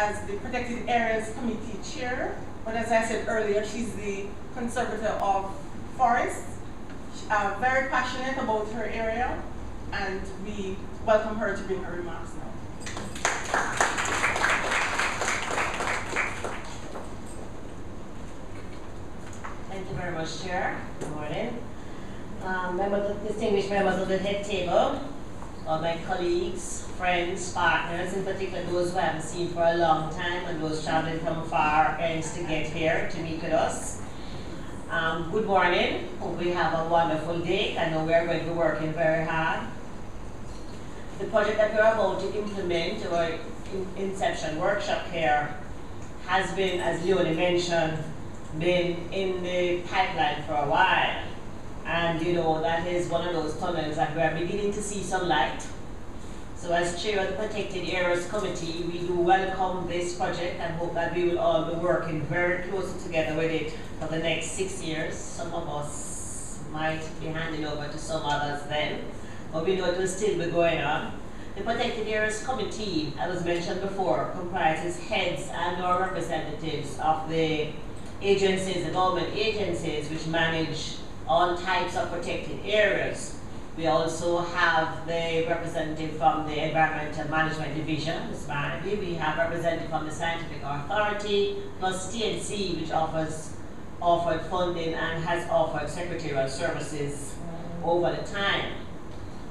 as the Protected Areas Committee Chair, but as I said earlier, she's the Conservator of Forests. Very passionate about her area, and we welcome her to bring her remarks now. Thank you very much, Chair. Good morning. Distinguished members of the head table, all my colleagues, friends, partners, in particular those who I haven't seen for a long time and those traveling from far ends to get here to meet with us. Good morning. Hope we have a wonderful day. I know we're going to be working very hard. The project that we're about to implement, our Inception workshop here, has been, as Leonie mentioned, been in the pipeline for a while. And you know, that is one of those tunnels that we're beginning to see some light. So as Chair of the Protected Areas Committee, we do welcome this project and hope that we will all be working very closely together with it for the next 6 years. Some of us might be handing over to some others then, but we know it will still be going on. The Protected Areas Committee, as was mentioned before, comprises heads and or representatives of the agencies, the government agencies, which manage all types of protected areas. We also have the representative from the Environmental Management Division, Ms. Barnaby. We have representative from the Scientific Authority, plus TNC, which offered funding and has offered secretarial services over the time.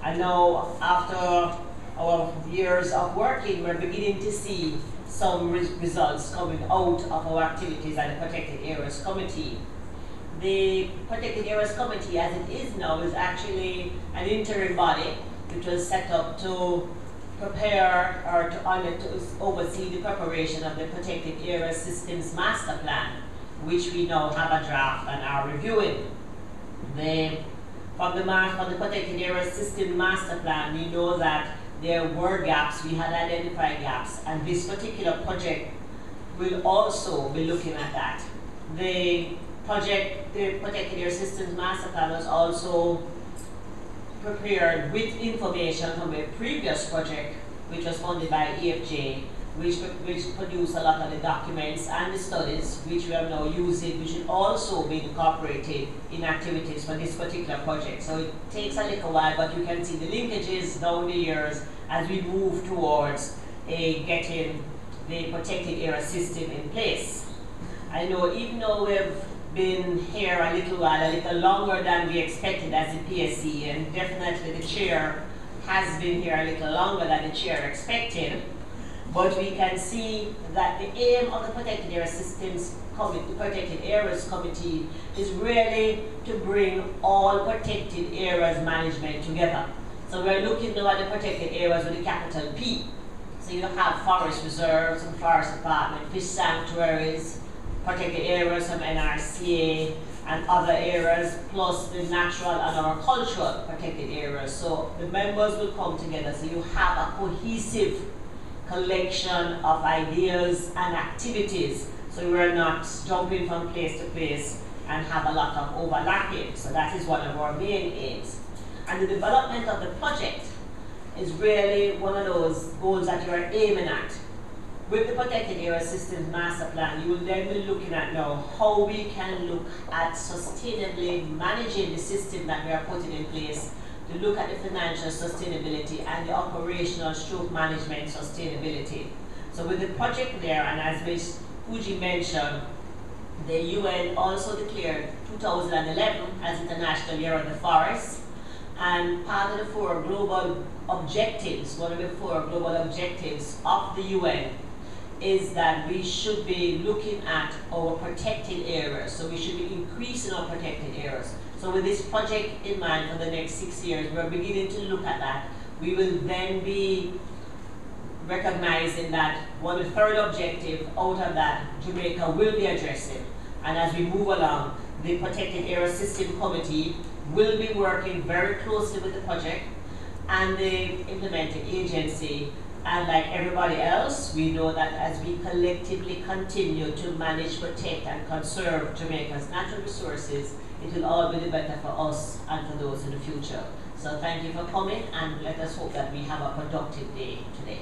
And now, after our years of working, we're beginning to see some results coming out of our activities at the Protected Areas Committee. The Protected Areas Committee, as it is now, is actually an interim body which was set up to prepare or to oversee the preparation of the Protected Areas Systems Master Plan, which we now have a draft and are reviewing. From the Protected Areas System Master Plan, we know that there were gaps, we had identified gaps, and this particular project will also be looking at that. The Protected Areas Systems Master Plan was also prepared with information from a previous project, which was funded by EFJ, which produced a lot of the documents and the studies which we are now using, which will also be incorporated in activities for this particular project. So it takes a little while, but you can see the linkages down the years as we move towards getting the protected area system in place. I know even though we've been here a little while, a little longer than we expected as the PSC, and definitely the chair has been here a little longer than the chair expected, but we can see that the aim of the Protected Area Systems Committee, the Protected Areas Committee, is really to bring all protected areas management together. So we're looking now at the protected areas with a capital P. So you have forest reserves and forest department, fish sanctuaries, protected areas from NRCA and other areas, plus the natural and our cultural protected areas. So the members will come together so you have a cohesive collection of ideas and activities, so we're not jumping from place to place and have a lot of overlapping. So that is one of our main aims. And the development of the project is really one of those goals that you're aiming at. With the Protected Area Systems Master Plan, you will then be looking at now how we can look at sustainably managing the system that we are putting in place, to look at the financial sustainability and the operational stroke management sustainability. So with the project there, and as Ms. Fuji mentioned, the UN also declared 2011 as International Year of the Forest, and part of the 4 global objectives, one of the 4 global objectives of the UN is that we should be looking at our protected areas. So we should be increasing our protected areas. So with this project in mind for the next 6 years, we're beginning to look at that. We will then be recognizing that the 3rd objective out of that, Jamaica will be addressing. And as we move along, the Protected Area System Committee will be working very closely with the project and the implementing agency. And like everybody else, we know that as we collectively continue to manage, protect, and conserve Jamaica's natural resources, it will all be the better for us and for those in the future. So thank you for coming, and let us hope that we have a productive day today.